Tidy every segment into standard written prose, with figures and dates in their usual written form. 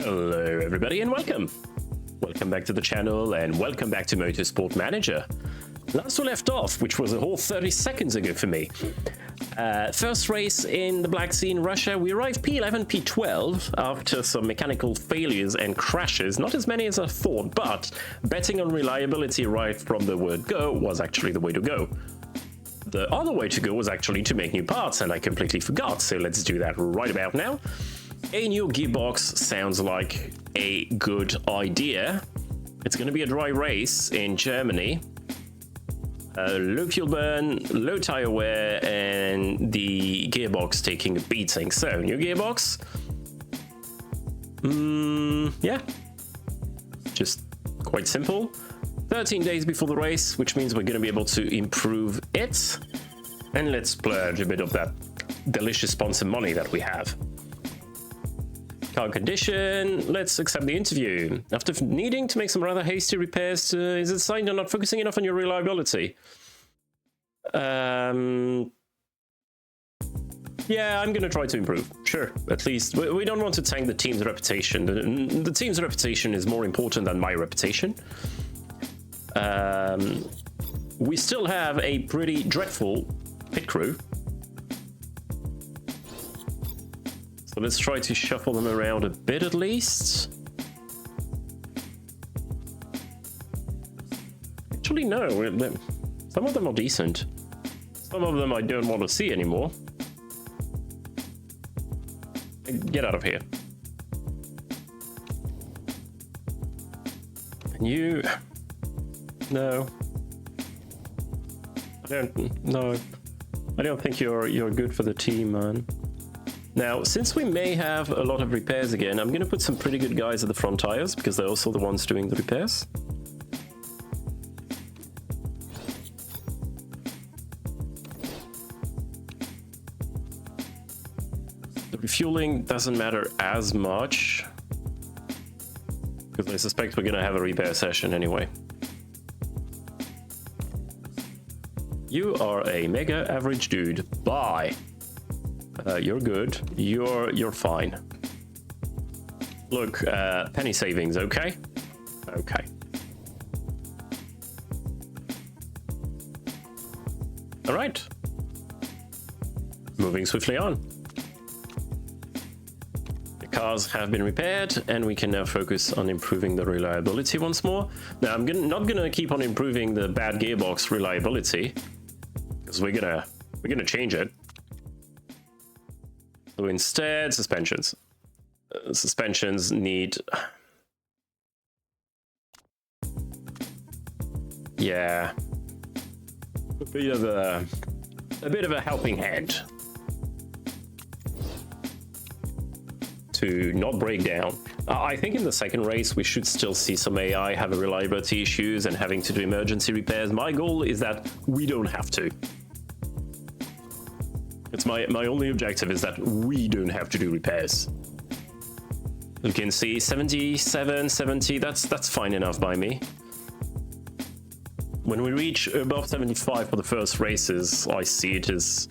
Hello everybody and welcome! Welcome back to the channel and welcome back to MotorSport Manager. Last we left off, which was a whole 30 seconds ago for me. First race in the Black Sea in Russia, we arrived P11, P12 after some mechanical failures and crashes, not as many as I thought, but betting on reliability right from the word go was actually the way to go. The other way to go was actually to make new parts, and I completely forgot, so let's do that right about now. A new gearbox sounds like a good idea. It's going to be a dry race in Germany. Low fuel burn, low tire wear, and the gearbox taking a beating. So, new gearbox. Yeah. Just quite simple. 13 days before the race, which means we're going to be able to improve it. And let's splurge a bit of that delicious sponsor money that we have. Car condition, let's accept the interview. After needing to make some rather hasty repairs, is it a sign you're not focusing enough on your reliability? Yeah, I'm gonna try to improve. Sure, at least. We don't want to tank the team's reputation. The team's reputation is more important than my reputation. We still have a pretty dreadful pit crew. So let's try to shuffle them around a bit at least. Actually, no. Some of them are decent. Some of them I don't want to see anymore. Get out of here. And you... No. No. I don't think you're good for the team, man. Now, since we may have a lot of repairs again, I'm going to put some pretty good guys at the front tires, because they're also the ones doing the repairs. The refueling doesn't matter as much, because I suspect we're going to have a repair session anyway. You are a mega average dude. Bye. You're good. You're fine. Look, penny savings, okay? Okay. All right. Moving swiftly on. The cars have been repaired, and we can now focus on improving the reliability once more. Now, I'm not gonna keep on improving the bad gearbox reliability, because we're gonna change it. So instead, suspensions. Suspensions need... Yeah. A bit of a helping hand. To not break down. I think in the second race, we should still see some AI having reliability issues and having to do emergency repairs. My goal is that we don't have to. It's my only objective is that we don't have to do repairs. You can see 77, 70, that's fine enough by me. When we reach above 75 for the first races, I see it as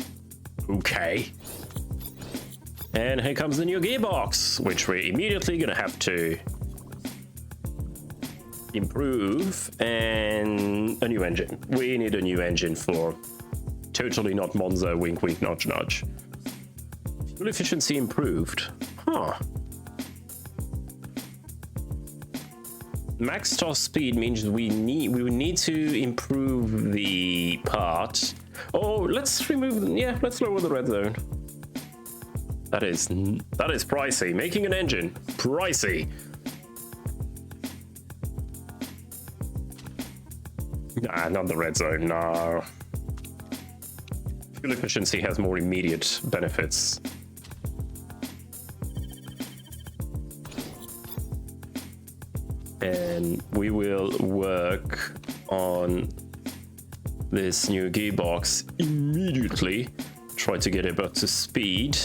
okay. And here comes the new gearbox, which we're immediately gonna have to improve, and a new engine. We need a new engine for totally not Monza, wink wink nudge nudge. Fuel efficiency improved. Huh. Max top speed means we need to improve the part. Oh, let's remove, yeah, let's lower the red zone. That is pricey. Making an engine, pricey. Nah, not the red zone, no. Fuel efficiency has more immediate benefits. And we will work on this new gearbox immediately. Try to get it up to speed.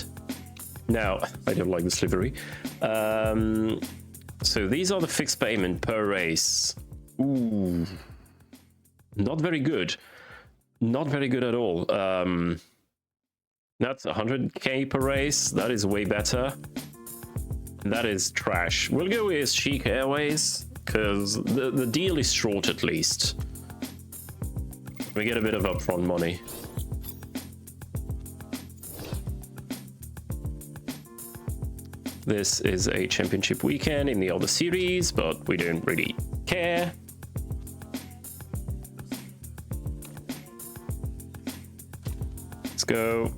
Now, I don't like this livery. So these are the fixed payment per race. Ooh, not very good. Not very good at all. That's 100k per race. That is way better. That is trash. We'll go with Chic Airways, because the deal is short at least. We get a bit of upfront money. This is a championship weekend in the other series, but we don't really care. Let's go.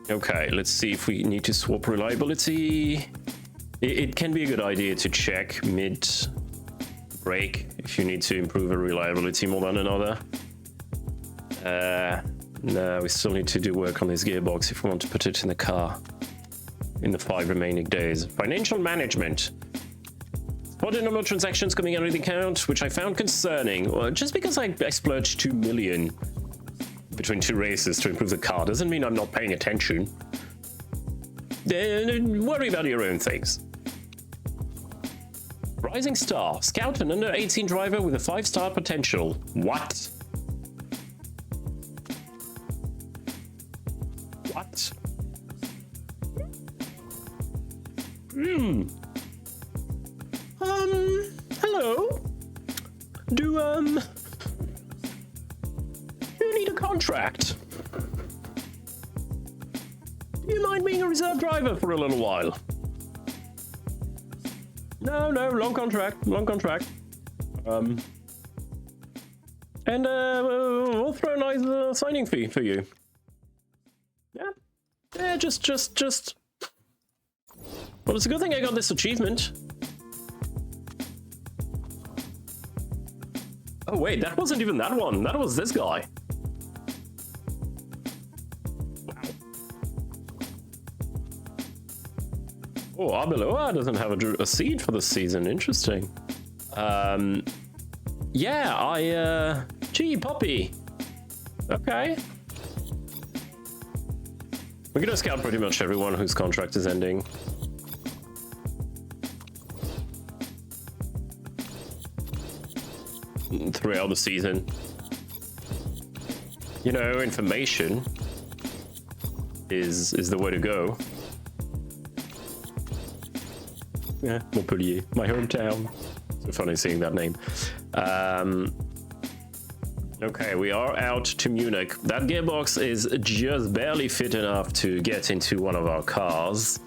Okay, let's see if we need to swap reliability. It can be a good idea to check mid-break if you need to improve a reliability more than another. No, we still need to do work on this gearbox if we want to put it in the car in the 5 remaining days. Financial management. What the number of transactions coming out of the account, which I found concerning. Well, just because I splurged 2 million between 2 races to improve the car doesn't mean I'm not paying attention. Worry about your own things. Rising Star. Scout an under 18 driver with a 5-star potential. What? What? Hello? Do you need a contract? Do you mind being a reserve driver for a little while? No, long contract, long contract. And we'll throw a nice signing fee for you. Yeah, just. Well, it's a good thing I got this achievement. Oh wait, that wasn't even that one. That was this guy. Wow. Oh, Arbeloa doesn't have a seed for this season. Interesting. Yeah, gee, Poppy. Okay. We're gonna scout pretty much everyone whose contract is ending. Throughout the season. You know, information is the way to go. Yeah, Montpellier, my hometown. So funny seeing that name. Okay, we are out to Munich. That gearbox is just barely fit enough to get into one of our cars.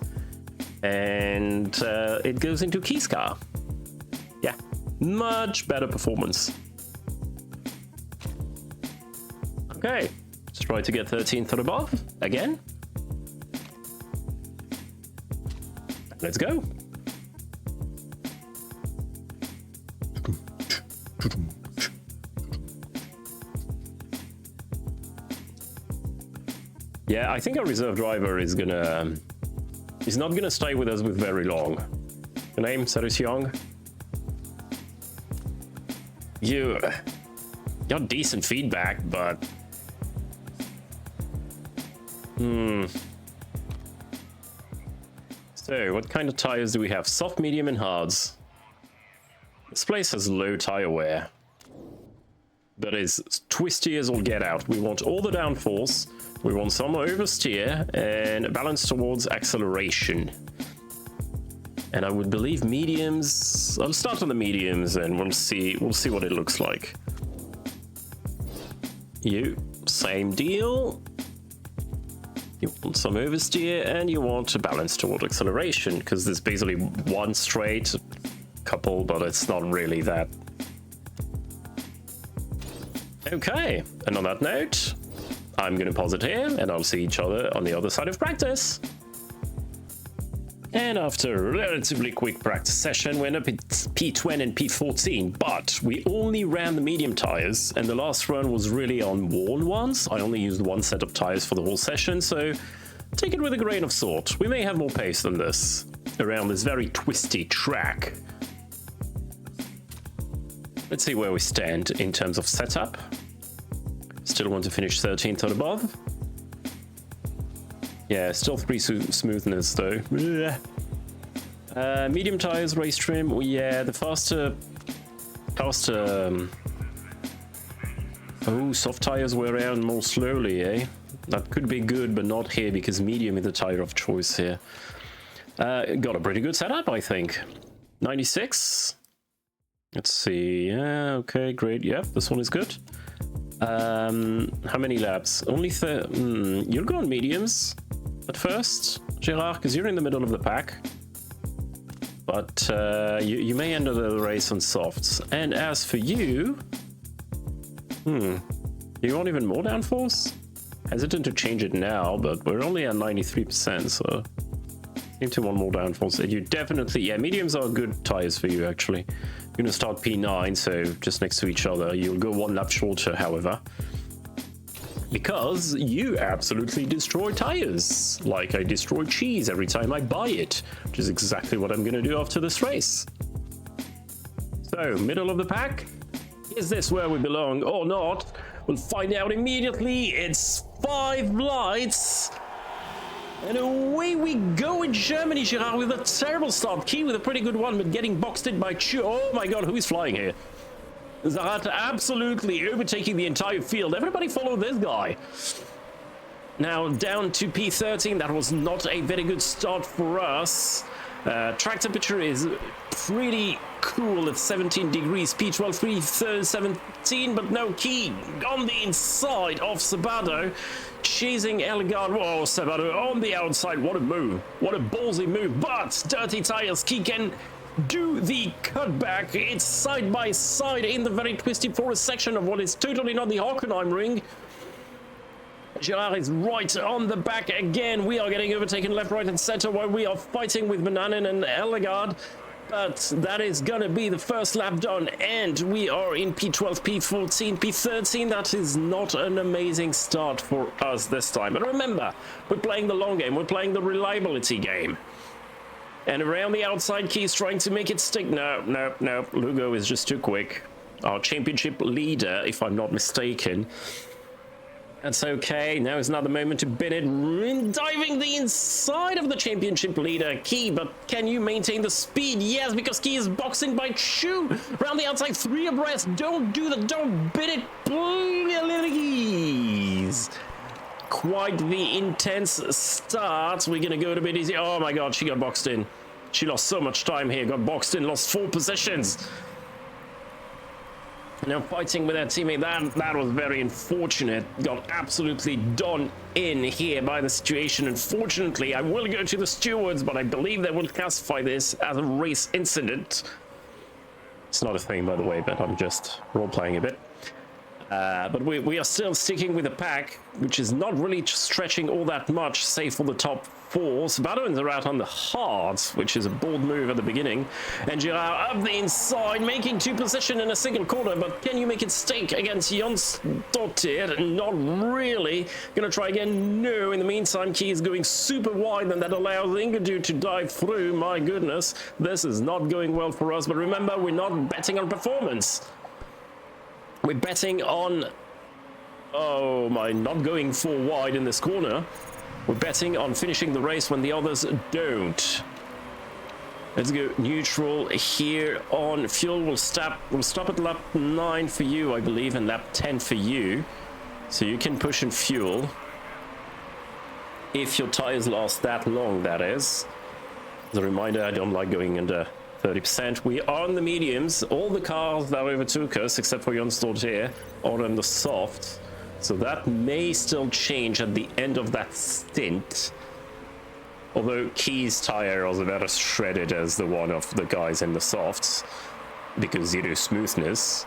And it goes into Key's car. Yeah, much better performance. Okay, let's try to get 13th or above again. Let's go. Yeah, I think our reserve driver is gonna... He's not gonna stay with us with very long. Your name, Cyrus Young? You got decent feedback, but... So, what kind of tires do we have? Soft, medium, and hards. This place has low tire wear. That is twisty as all get out. We want all the downforce. We want some oversteer and a balance towards acceleration. And I would believe mediums. I'll start on the mediums and we'll see what it looks like. You, same deal. You want some oversteer and you want a balance toward acceleration, because there's basically one straight, couple, but it's not really that. Okay, and on that note, I'm going to pause it here, and I'll see each other on the other side of practice. And after a relatively quick practice session, we end up at P20 and P14, but we only ran the medium tires, and the last run was really on worn ones. I only used one set of tires for the whole session, so take it with a grain of salt. We may have more pace than this around this very twisty track. Let's see where we stand in terms of setup. Still want to finish 13th or above. Yeah, still 3 smoothness though. Medium tires, race trim. Yeah, the faster Oh, soft tires wear out more slowly, eh? That could be good, but not here because medium is the tire of choice here. Got a pretty good setup, I think. 96. Let's see. Yeah, okay, great. Yeah, this one is good. How many laps? Only you'll go on mediums at first, Gerard, because you're in the middle of the pack. But you may enter the race on softs. And as for you... you want even more downforce? Hesitant to change it now, but we're only at 93%, so... Seem to want more downforce. And you definitely... Yeah, mediums are good tires for you, actually. You're going to start P9, so just next to each other. You'll go one lap shorter, however. Because you absolutely destroy tires. Like I destroy cheese every time I buy it. Which is exactly what I'm going to do after this race. So, middle of the pack. Is this where we belong or not? We'll find out immediately. It's 5 lights. And away we go in Germany, Gerard, with a terrible start. Key with a pretty good one, but getting boxed in by Chu. Oh my god, who is flying here? Zarata absolutely overtaking the entire field. Everybody follow this guy. Now down to P13. That was not a very good start for us. Track temperature is pretty cool at 17 degrees. P12, 17, but no Key on the inside of Sabato. Chasing Elgard. Whoa, Sabato on the outside. What a move. What a ballsy move. But dirty tires. Key can do the cutback. It's side by side in the very twisty forest section of what is totally not the Hockenheim ring. Gerard is right on the back again. We are getting overtaken left, right, and center while we are fighting with Mananen and Elgard. But that is gonna be the first lap done, and we are in P12, P14, P13. That is not an amazing start for us this time. But remember, we're playing the long game. We're playing the reliability game. And around the outside, Key is trying to make it stick. No. Lugo is just too quick. Our championship leader, if I'm not mistaken. That's okay. Now is not the moment to bin it. Diving the inside of the championship leader, Key. But can you maintain the speed? Yes, because Key is boxing by Chu. Around the outside, 3 abreast. Don't do that. Don't bin it, please. Quite the intense start. We're going to go a bit easy. Oh my god, she got boxed in. She lost so much time here. Got boxed in, lost 4 positions. Now fighting with her teammate, that was very unfortunate. Got absolutely done in here by the situation. Unfortunately, I will go to the stewards, but I believe they will classify this as a race incident. It's not a thing, by the way, but I'm just role-playing a bit. But we are still sticking with the pack, which is not really stretching all that much, save for the top 4. Sabato are out on the hards, which is a bold move at the beginning. And Girard up the inside, making 2 position in a single corner. But can you make it stake against Jonsdottir? Not really. Gonna try again? No. In the meantime, Key is going super wide, and that allows Ingadu to dive through. My goodness, this is not going well for us. But remember, we're not betting on performance. We're betting on, oh my, not going 4 wide in this corner. We're betting on finishing the race when the others don't. Let's go neutral here on fuel. We'll stop at lap 9 for you, I believe, and lap 10 for you. So you can push in fuel. If your tires last that long, that is. As a reminder, I don't like going under 30%. We are on the mediums. All the cars that overtook us, except for Jonsdorf here, are on the soft. So that may still change at the end of that stint. Although Key's tire was about as shredded as the one of the guys in the softs, because zero smoothness.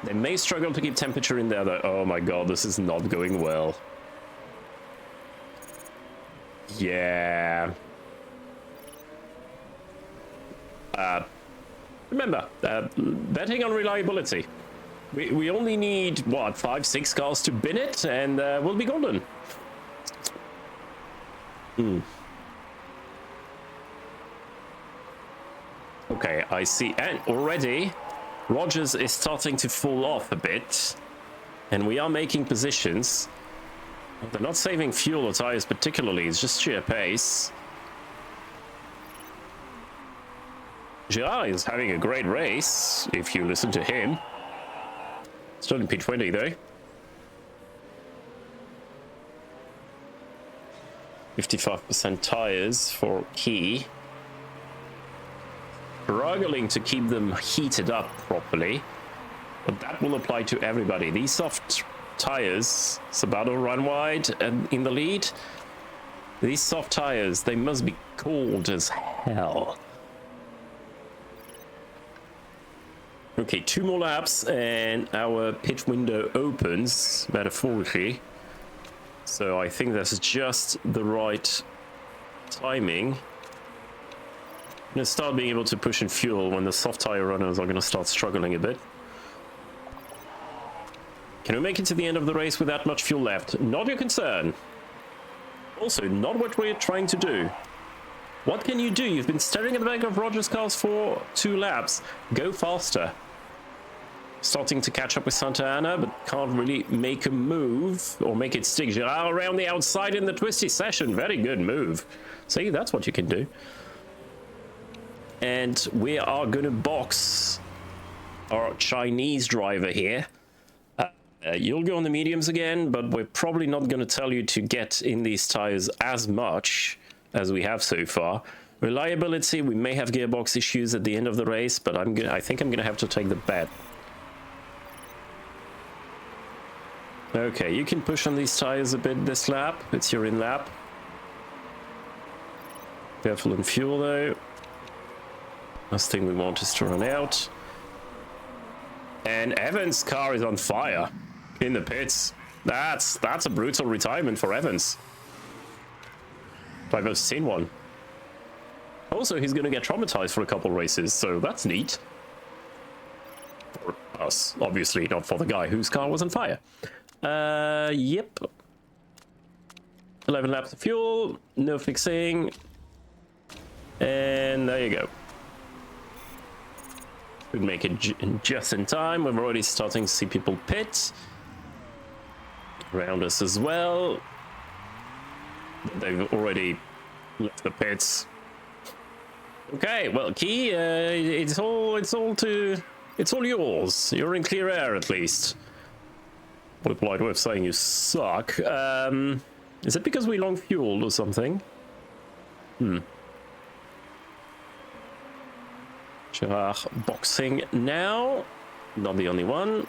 They may struggle to keep temperature in there though. Oh my god, this is not going well. Yeah. Remember, betting on reliability. We only need, what, 5-6 cars to bin it, and we'll be golden. Okay, I see. And already, Rogers is starting to fall off a bit. And we are making positions. They're not saving fuel or tires particularly, it's just sheer pace. Girard is having a great race, if you listen to him. Still in P20 though. 55% tires for Key. Struggling to keep them heated up properly. But that will apply to everybody. These soft tires, Sabato run wide and in the lead. These soft tires, they must be cold as hell. Okay, 2 more laps and our pit window opens, metaphorically. So I think that's just the right timing. I'm going to start being able to push in fuel when the soft tire runners are going to start struggling a bit. Can we make it to the end of the race with that much fuel left? Not your concern. Also, not what we're trying to do. What can you do? You've been staring at the back of Roger's cars for 2 laps. Go faster. Starting to catch up with Santa Ana, but can't really make a move or make it stick. Girard around the outside in the twisty session. Very good move. See, that's what you can do. And we are going to box our Chinese driver here. You'll go on the mediums again, but we're probably not going to tell you to get in these tires as much as we have so far. Reliability, we may have gearbox issues at the end of the race, but I think I'm going to have to take the bet. Okay, you can push on these tires a bit this lap. It's your in lap. Careful in fuel though. Last thing we want is to run out. And Evans' car is on fire in the pits. That's a brutal retirement for Evans. I've never seen one. Also, he's going to get traumatized for a couple races, so that's neat. For us, obviously, not for the guy whose car was on fire. Yep. 11 laps of fuel, no fixing. And there you go. Could make it just in time. We're already starting to see people pit around us as well. They've already left the pits. Okay, well, Key, it's all yours. You're in clear air at least. What a polite way of saying you suck. Is it because we long fueled or something? Girard boxing now. Not the only one.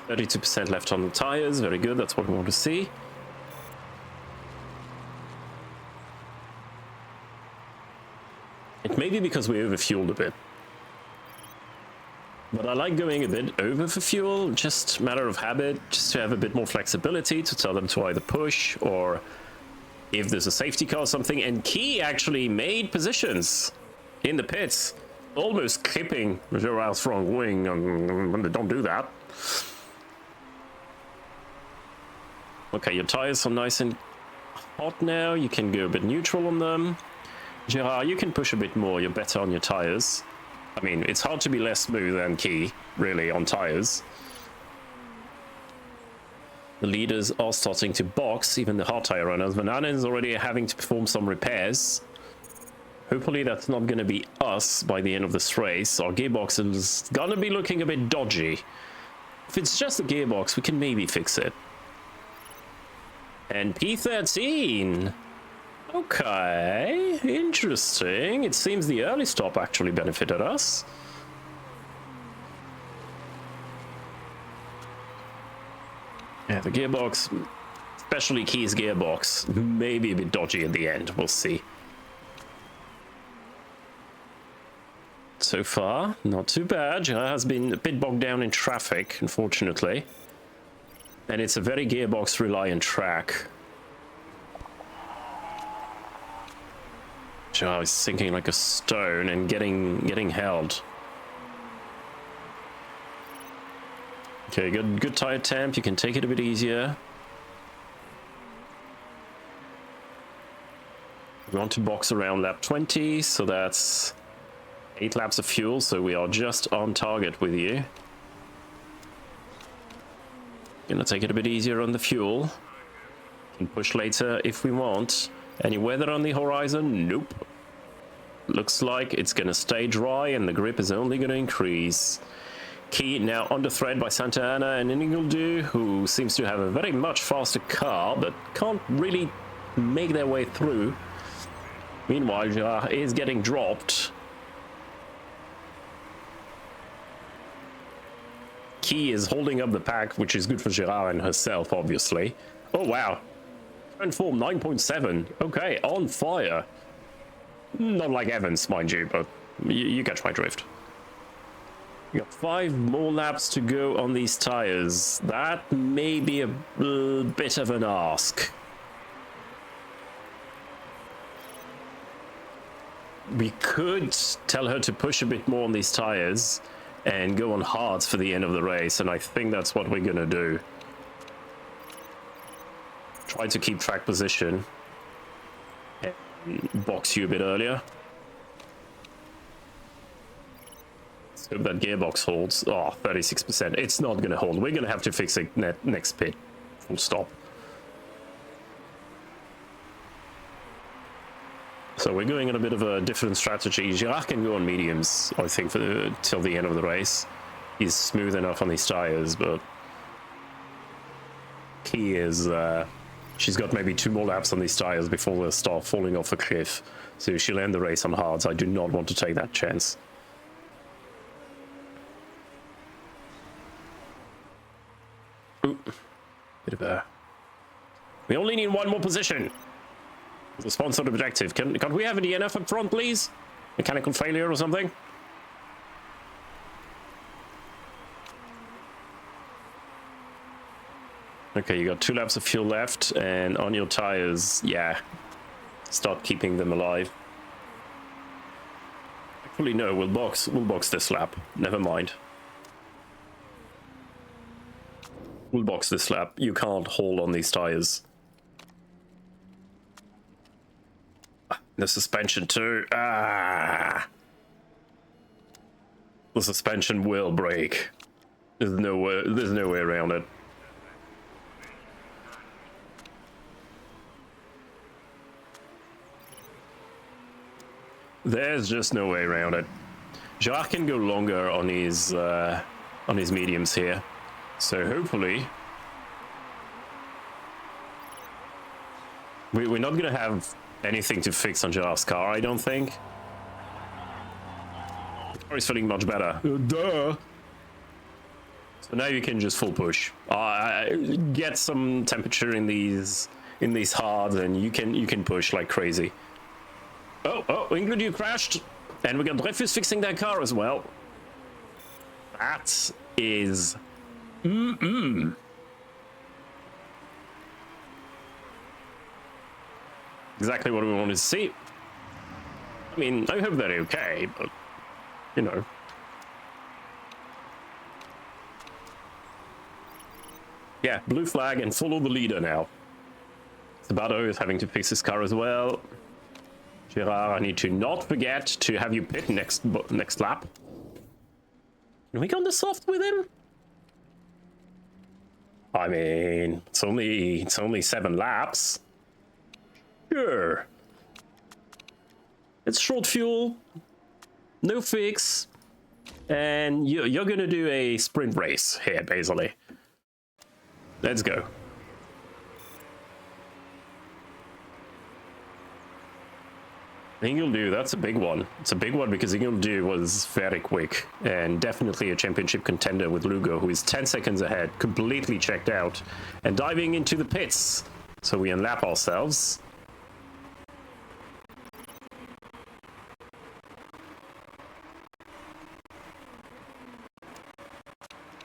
32% left on the tires. Very good. That's what we want to see. It may be because we overfueled a bit. But I like going a bit over for fuel, just a matter of habit, just to have a bit more flexibility to tell them to either push or if there's a safety car or something. And Key actually made positions in the pits, almost clipping Girard's front wing, and don't do that. Okay, your tires are nice and hot now. You can go a bit neutral on them. Girard, you can push a bit more. You're better on your tires. I mean, it's hard to be less smooth than Key, really, on tires. The leaders are starting to box, even the hard tire runners. Vanana is already having to perform some repairs. Hopefully that's not going to be us by the end of this race. Our gearbox is going to be looking a bit dodgy. If it's just a gearbox, we can maybe fix it. And P13. Okay, interesting. It seems the early stop actually benefited us. Yeah, the gearbox, especially Key's gearbox, may be a bit dodgy at the end. We'll see. So far, not too bad. It has been a bit bogged down in traffic, unfortunately. And it's a very gearbox-reliant track. I was sinking like a stone and getting held. Okay, good tire temp. You can take it a bit easier. We want to box around lap 20, so that's 8 laps of fuel, so we are just on target with you. Gonna take it a bit easier on the fuel. Can push later if we want. Any weather on the horizon? Nope. Looks like it's gonna stay dry and the grip is only gonna increase. Key now under threat by Santa Ana and Ingledew, who seems to have a very much faster car, but can't really make their way through. Meanwhile, Gerard is getting dropped. Key is holding up the pack, which is good for Gerard and herself, obviously. Oh, wow. Turn form 9.7. Okay, on fire. Not like Evans, mind you, but you catch my drift. You got 5 more laps to go on these tires. That may be a bit of an ask. We could tell her to push a bit more on these tires and go on hards for the end of the race, and I think that's what we're gonna do. Try to keep track position and box you a bit earlier. Hope that gearbox holds. Oh, 36%. It's not going to hold. We're going to have to fix it next pit. Full stop. So we're going on a bit of a different strategy. Gerard can go on mediums, I think, till the end of the race. He's smooth enough on these tires, but Key is... she's got maybe 2 more laps on these tires before they start falling off a cliff. So she'll end the race on hards. I do not want to take that chance. Ooh, bit of a... We only need 1 more position. The sponsored objective. Can't we have a DNF up front, please? Mechanical failure or something? Okay, you got 2 laps of fuel left, and on your tires, yeah, start keeping them alive. Actually, no, we'll box this lap. Never mind. We'll box this lap. You can't hold on these tires. The suspension too. Ah! The suspension will break. There's no way around it. There's just no way around it. Gerard can go longer on his mediums here. So hopefully we're not going to have anything to fix on Gerard's car, I don't think. The car is feeling much better. Duh! So now you can just full push. Get some temperature in these hards, and you can push like crazy. Oh, Ingledew crashed, and we got Dreyfus fixing that car as well. That is... Exactly what we wanted to see. I mean, I hope they're okay, but, you know. Yeah, blue flag and follow the leader now. Sabato is having to fix his car as well. Gerard, I need to not forget to have you pit next lap. Can we go on the soft with him? I mean, it's only 7 laps. Sure. It's short fuel, no fix, and you're gonna do a sprint race here, basically. Let's go. Ingledew, that's a big one. It's a big one because Ingledew was very quick and definitely a championship contender with Lugo, who is 10 seconds ahead, completely checked out, and diving into the pits. So we unlap ourselves.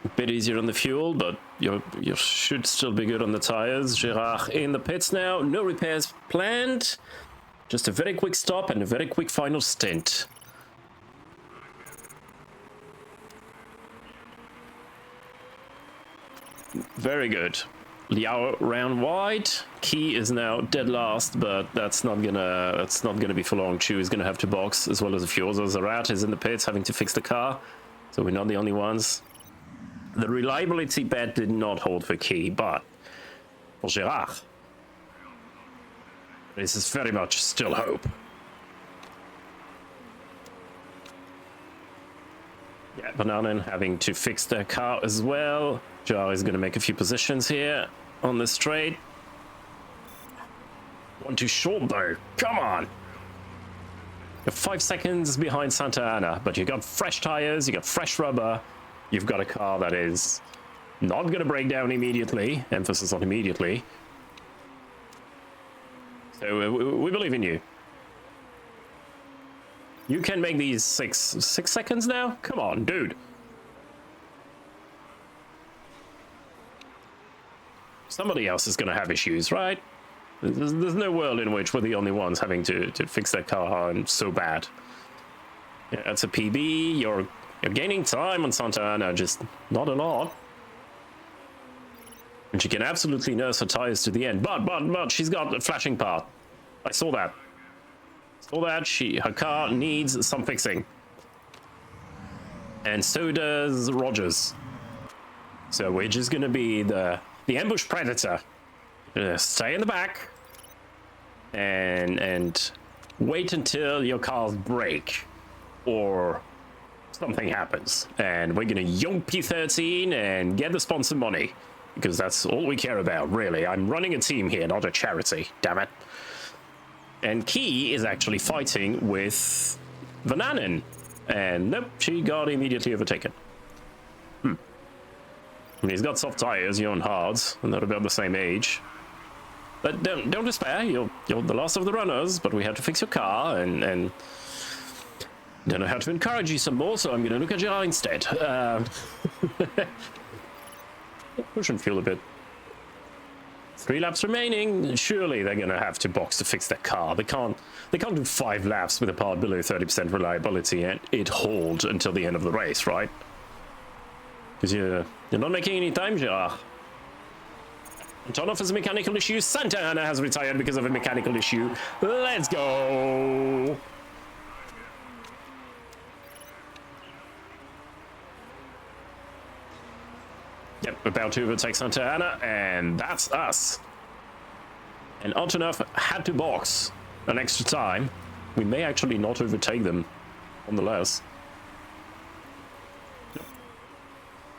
A bit easier on the fuel, but you should still be good on the tires. Gerard in the pits now, no repairs planned. Just a very quick stop and a very quick final stint. Very good. Liao round wide. Key is now dead last, but that's not gonna be for long. Chu is gonna have to box as well as the fuel. Zarat is in the pits having to fix the car, so we're not the only ones. The reliability bet did not hold for Key, but for Gerard, this is very much still hope. Yeah, Bananen having to fix their car as well. Jar is going to make a few positions here on the straight. One too short though. Come on. You're 5 seconds behind Santa Ana, but you got fresh tires, you got fresh rubber. You've got a car that is not going to break down immediately. Emphasis on immediately. So we believe in you. You can make these 6 seconds now? Come on, dude. Somebody else is going to have issues, right? There's no world in which we're the only ones having to fix their car and so bad. Yeah, that's a PB. You're gaining time on Santa Ana, just not a lot. And she can absolutely nurse her tires to the end. But she's got a flashing part. I saw that. Her car needs some fixing. And so does Rogers. So we're just gonna be the ambush predator. Stay in the back and wait until your cars break or something happens. And we're gonna yoink P13 and get the sponsor money. Because that's all we care about, really. I'm running a team here, not a charity, damn it. And Key is actually fighting with Vananen. And nope, she got immediately overtaken. And he's got soft tires, you're on hards, and they're about the same age. But don't despair, you're the last of the runners, but we had to fix your car, and don't know how to encourage you some more, so I'm going to look at Gerard instead. Push and fuel a bit. 3 laps remaining. Surely they're going to have to box to fix their car. They can't do 5 laps with a part below 30% reliability and it hold until the end of the race, right? Because you're not making any time, Gerard. Antonov has a mechanical issue. Santa Ana has retired because of a mechanical issue. Let's go! Yep, about to overtake Santa Ana, and that's us. And Antonov had to box an extra time. We may actually not overtake them, nonetheless.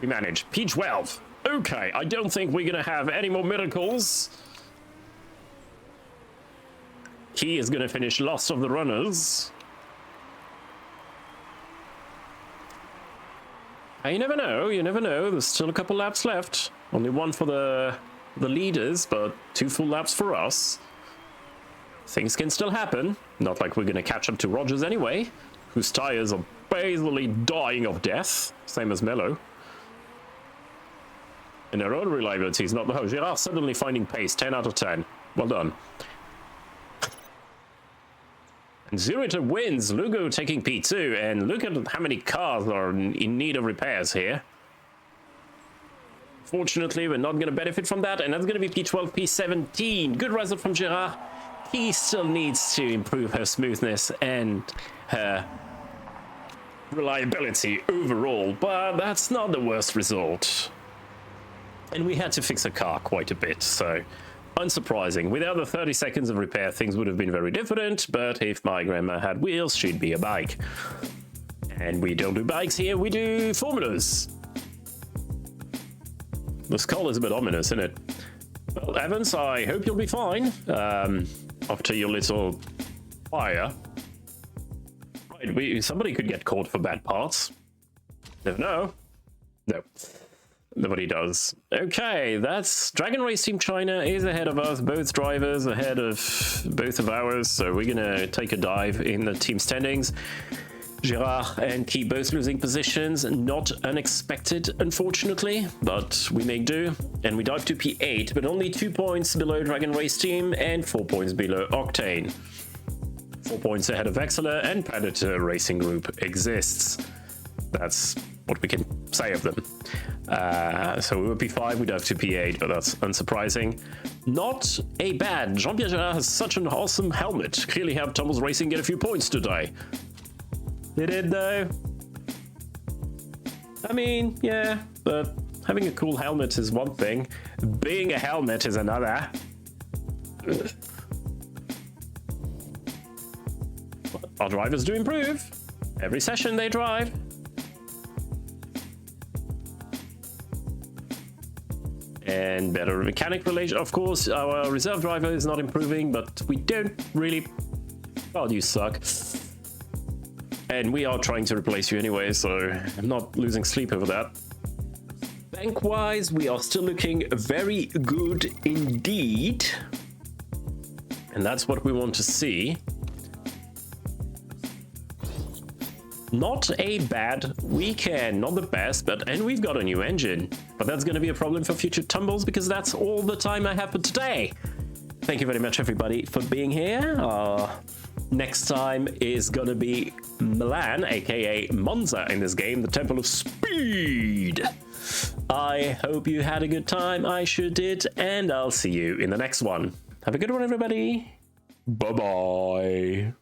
We manage. P12. Okay, I don't think we're gonna have any more miracles. He is gonna finish last of the runners. You never know, There's still a couple laps left. Only one for the leaders, but 2 full laps for us. Things can still happen. Not like we're going to catch up to Rogers anyway, whose tires are basically dying of death, same as Mello. And their own reliability is not the host. Gerard suddenly finding pace, 10 out of 10. Well done. And Zurita wins, Lugo taking P2, and look at how many cars are in need of repairs here. Fortunately, we're not going to benefit from that, and that's going to be P12, P17. Good result from Gerard. He still needs to improve her smoothness and her reliability overall, but that's not the worst result. And we had to fix her car quite a bit, so unsurprising. Without the 30 seconds of repair, things would have been very different, but if my grandma had wheels, she'd be a bike. And we don't do bikes here, we do formulas. The skull is a bit ominous, isn't it? Well, Evans, I hope you'll be fine after your little fire. Right, somebody could get caught for bad parts. Never know. No. Nobody does. Okay, that's Dragon Race Team China is ahead of us. Both drivers ahead of both of ours. So we're gonna take a dive in the team standings. Gerard and Key both losing positions. Not unexpected, unfortunately, but we make do. And we dive to P8, but only 2 points below Dragon Race Team and 4 points below Octane. 4 points ahead of Exeler, and Predator Racing Group exists. That's what we can say of them. So we were P5, we dive to P8, but that's unsurprising. Not a bad. Jean-Pierre Gerard has such an awesome helmet. Clearly helped Thomas Racing get a few points today. It did, though. I mean, yeah, but having a cool helmet is one thing. Being a helmet is another. Our drivers do improve. Every session they drive. and better mechanic relation. Of course, our reserve driver is not improving, but we don't really... Well, you suck. And we are trying to replace you anyway, so I'm not losing sleep over that. Bank-wise, we are still looking very good indeed. And that's what we want to see. Not a bad weekend, not the best, and we've got a new engine. But that's going to be a problem for future tumbles, because that's all the time I have for today. Thank you very much, everybody, for being here. Next time is going to be Milan, aka Monza in this game, the Temple of Speed. I hope you had a good time. I sure did, and I'll see you in the next one. Have a good one, everybody. Bye-bye.